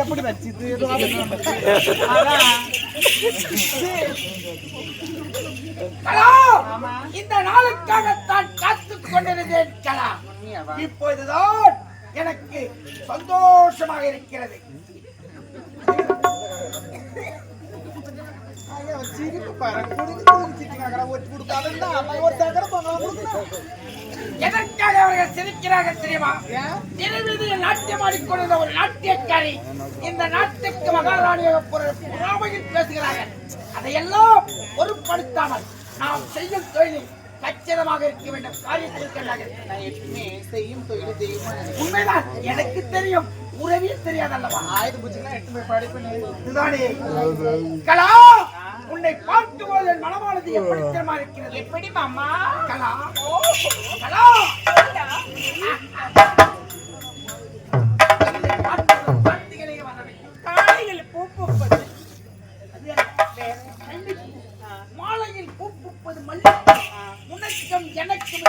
எப்படி வச்சுது இந்த நாளுக்காகத்தான் காத்துக் கொண்டிருந்தேன் கலா. இப்போதுதான் எனக்கு சந்தோஷமாக இருக்கிறது. எதற்காக அவர்கள் சிரிக்கிறார்கள் தெரியுமா? திருவிதியில் நாட்டியம் ஆடிக்கொண்டிருந்த ஒரு நாட்டியக்காரி இந்த நாட்டுக்கு மகாராணியாக பொறாமையில் பேசுகிறார்கள். அதையெல்லாம் பொருட்படுத்தாமல் நாம் செய்யும் தொழிலில் கச்சிதமாக இருக்க வேண்டும். காரியத்தில் செய்யும் தொழில் தெரியுமா? உண்மைதான், எனக்கு தெரியும். உறவே தெரியாதல்லவா? ஆயுத பூஜைலாம் எட்டு போய் படிப்பேன். கலா, உன்னை பார்க்கும் போது என் மனமானது எப்படி தெரியுமா இருக்கிறது? எப்படி மாமா? கலா, கலா, காலையில் பூ பூப்பது மாலையில் பூ பூப்பது மல்லிகை, உனக்கும் எனக்கும்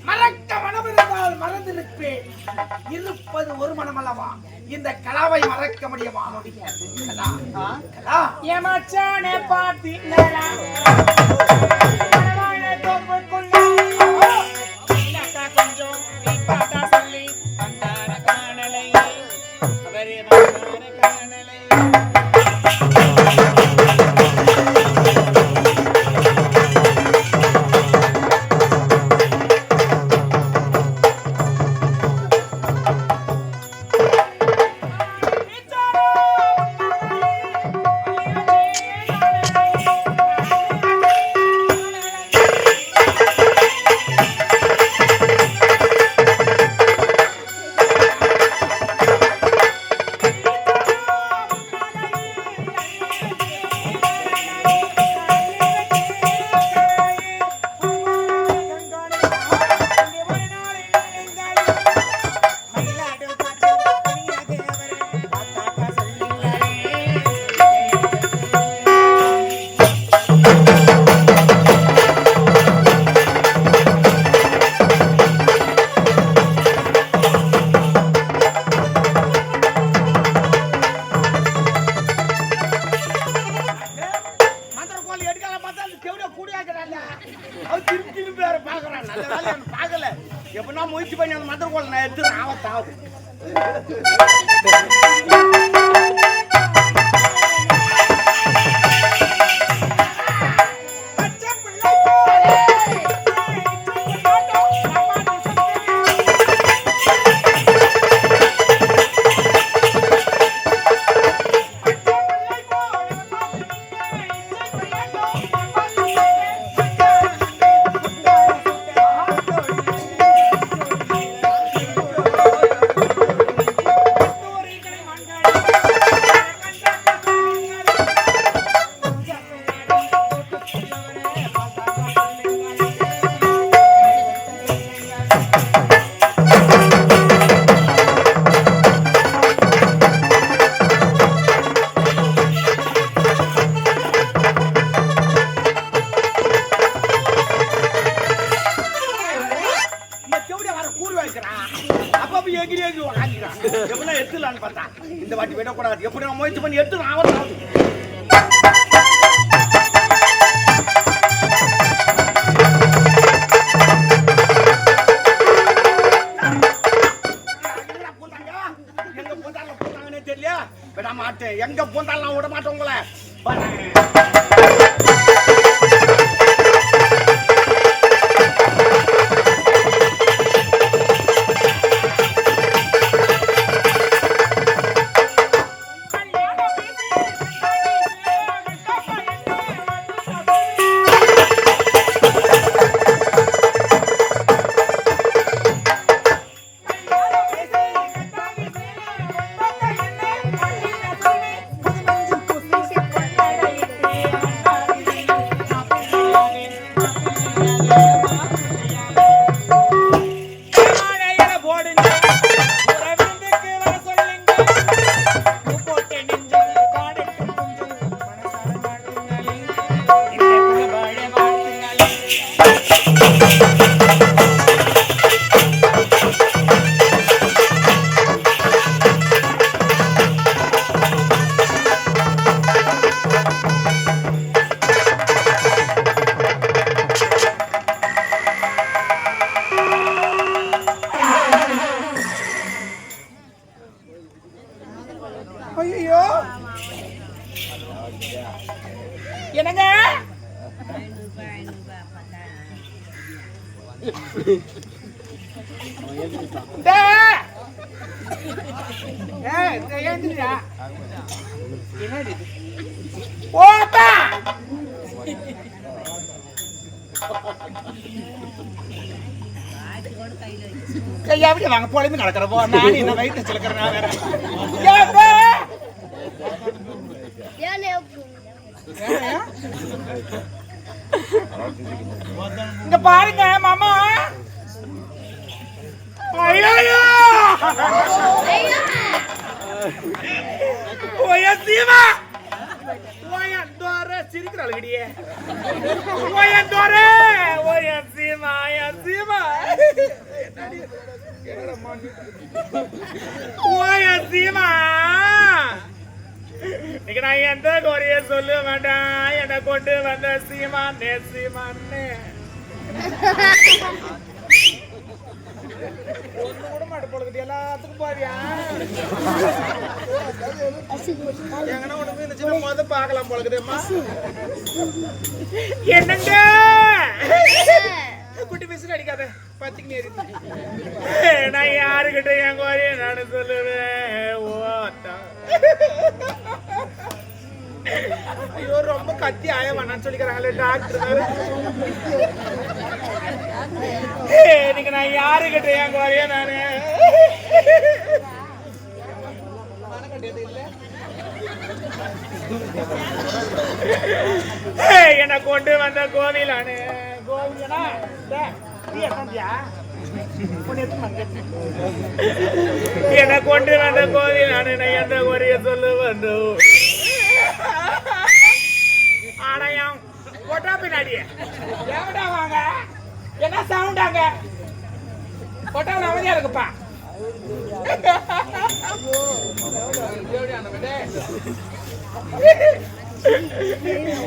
மறக்க மனம் இருந்தால் மறந்திருப்பேன். இருப்பது ஒரு மனம் அல்லவா? இந்த கலாவை மறக்க முடியுமா? ஏமாச்சானே பாத்தீங்களா? கொஞ்சம் பாத்தா சொல்லி கண்டார காணலை அவரே காணலை. எப்படின்னா முயற்சி பண்ணி அந்த மந்திர கோல் நான் எடுத்து ஆபத்தாவது இந்த வாட்டி விடக்கூடாது. எப்படி நான் முயற்சி பண்ணி எடுத்து ஆவத்தாவது எங்க போட்டாங்கன்னே தெரியல. விட மாட்டேன். எங்க போந்தாலும் நான் விட மாட்டேன் உங்களை. ஐயோ என்னங்க ஓப்பா எப்படி வாங்க போலமே நடக்கிறப்போ நான் என்ன வயிற்று சிலக்கிறேன் இங்க பாருங்க மாமா ஐயோ சீமா சிரிக்கிறாளுடியே நான் எந்த குறைய சொல்ல வேண்டாம் என்ன கொண்டு வந்த சீமானே சீமானே ஒண்ணு கூட மாட்ட போடுது எல்லாத்துக்கும் பாரியா எங்கன்னா ஒண்ணு இந்த சின்ன மொத பார்க்கலாம் போலக்குதுமா என்னங்க குட்டி பேசுன்னு அடிக்காத பாத்தீங்க நான் யாருக்கிட்ட என் குறைய நான் சொல்லுவேன் ஓத்தா ஐயோ ரொம்ப கத்தி ஆய வேணான்னு சொல்லிக்கிறாங்களே டாக்டர் நீங்க நான் யாருக்கிட்ட என் குறைய நானு என்ன கொண்டு வந்த கோவிலானு கோவிலனா என்ன கொண்டு வந்த கோவிலானு நான் எந்த குறைய சொல்ல வந்தோம் ஆடையம் போட்டா பின்னாடியே எவடா வாங்க என்ன சவுண்டாங்க போட்டா அமைதியா இருக்குப்பா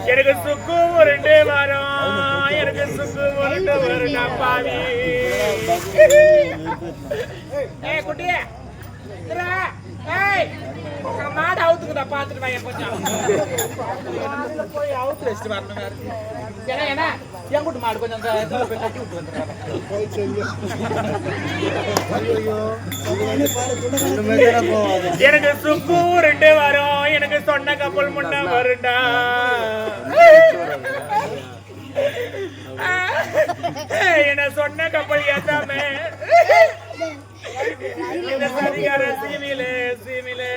எனக்கு சுக்கு உருண்டு வரும் எனக்கு சுக்கு உருண்டு வரும் பாவி குட்டியே மாடு அவுத்துக்குதா பாத்துட்டு வாங்க கொஞ்சம் போய் அவுத்து வச்சுட்டு வரணும் ஏன்னா ஏன்னா என் கூட்டு மாடு கொஞ்சம் கட்டி விட்டு வந்துடுறாங்க எனக்கு சுக்கு ரெண்டு வரும் எனக்கு சொன்ன கப்பல் முன்ன வருண்டா என்ன சொன்ன கப்பல் ஏத்தாமே சீமிலே சீமிலே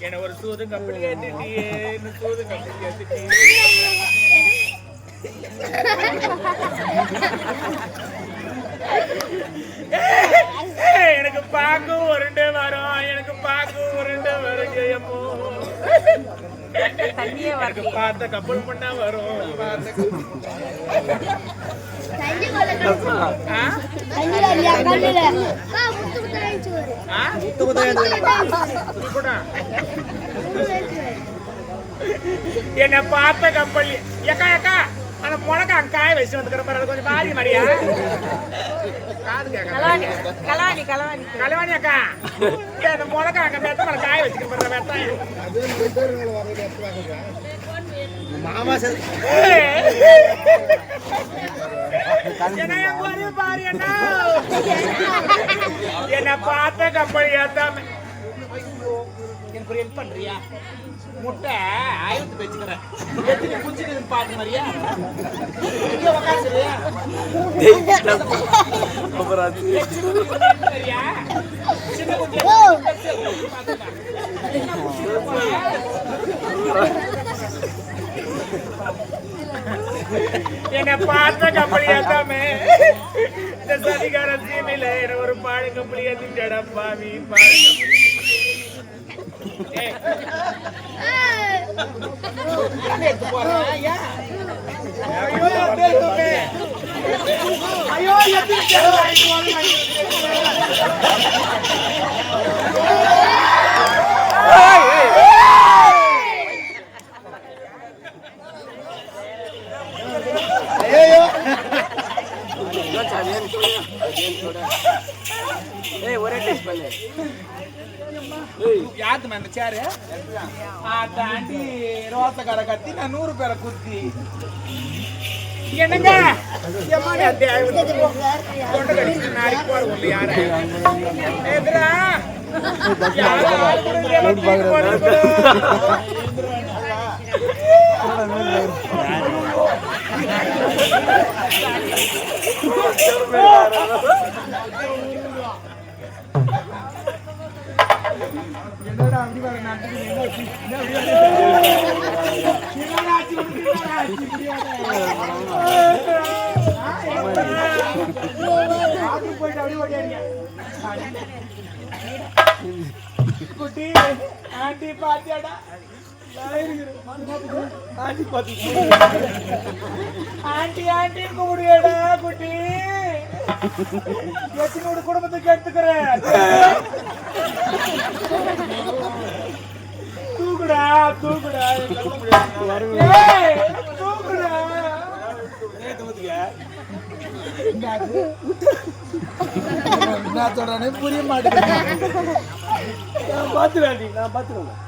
என்ன ஒரு சூது கப்பல் ஏத்திட்டியே சூது கப்பல் ஏத்திட்டியே எனக்கு பாக்கு உருண்டு வரும் எனக்கு பாக்கு உருண்டு வரும் ஜெயமோ எனக்கு பார்த்த கப்பல் பண்ணா வரும் என்ன பார்த்த கப்பல் எக்கா எக்கா அந்த முளக்க காய வச்சு வந்துக்கிற பாரு கொஞ்சம் பாதி மாதிரியா காது கலவாணி கலவாணி கலவாணி அக்கா அந்த முளக்க அங்க வெத்த மேல காய வச்சுக்கிற பாரு வெத்தாயம் மாமா பாரு என்ன பார்த்த கப்பல் ஏத்தாம எனக்கு ஹெல்ப் பண்றியா முட்டை ஆயிரத்து வச்சுக்கிறேன் எத்தனை குச்சிக்கு பாத்து மாதிரியா என்ன பார்த்த கப்பல் ஏத்தாமே இந்த சதிகார சீமையில என்ன ஒரு பாடு கப்பல் ஏத்திட்டா பாவி பாடு ஒரே டேஸ்ட் பண்ணு யாத்துமா அந்த சேரு தாண்டி ரோசக்கார கத்தி நான் 100 பேரை குத்தி என்னங்க தொண்டை கடிச்சு நாளைக்கு போறோம் யாரு எதிரா என்னடா அப்படி வர குட்டி ஆண்டி பாத்தியாடா ஆண்டி ஆண்டி கூப்பிடுவேடா குட்டி எத்தனோட குடும்பத்துக்கு எடுத்துக்கிறேன் தூக்குடா தூக்குடா தூக்குடா நான் சொல்றேனே புரிய மாட்டேன் நான் பாத்துருவேன்